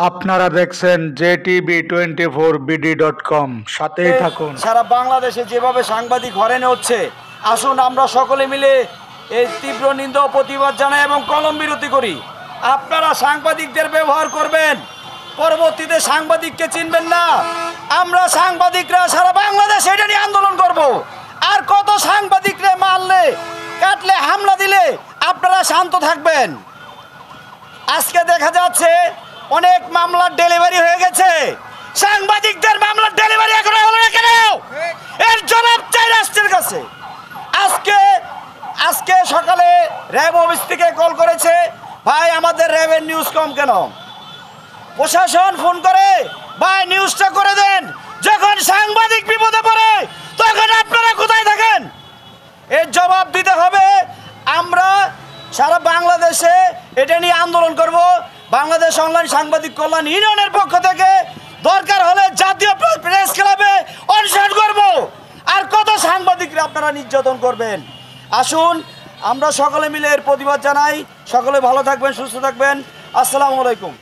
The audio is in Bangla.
আপনারা দেখছেন JTV24BD.com, সাথেই থাকুন। সারা বাংলাদেশে যেভাবে সাংবাদিক হয়রানি হচ্ছে, আসুন আমরা সকলে মিলে এই তীব্র নিন্দা ও প্রতিবাদ জানাই এবং কলম বিরতি করি। আপনারা সাংবাদিকদের ব্যবহার করবেন, পরবর্তীতে সাংবাদিককে চিনবেন না। আমরা সাংবাদিকরা সারা বাংলাদেশে এটা নিয়ে আন্দোলন করব। আর কত সাংবাদিকরা মারলে, কাটলে, হামলা দিলে আপনারা শান্ত থাকবেন? আজকে দেখা যাচ্ছে অনেক মামলার ডেলিভারি হয়ে গেছে, সাংবাদিকদের মামলার ডেলিভারি এখনো হলো না কেন? এর জবাব চাই রাষ্ট্রের কাছে। আজকে সকালে র্যাব অফিস থেকে কল করেছে, ভাই আমাদের র্যাবের নিউজ কম কেন? প্রশাসন ফোন করে, ভাই নিউজটা করে দেন। যখন সাংবাদিক বিপদে পড়ে তখন আপনারা কোথায় থাকেন? এর জবাব দিতে হবে। আমরা সারা বাংলাদেশে এটা নিয়ে আন্দোলন করব। বাংলাদেশ অনলাইন সাংবাদিক কল্যাণ ইউনিয়নের পক্ষ থেকে দরকার হলে জাতীয় প্রেস ক্লাবে অনশন করব। আর কত সাংবাদিকরা আপনারা নির্যাতন করবেন? আসুন আমরা সকলে মিলে এর প্রতিবাদ জানাই। সকলে ভালো থাকবেন, সুস্থ থাকবেন। আসসালামু আলাইকুম।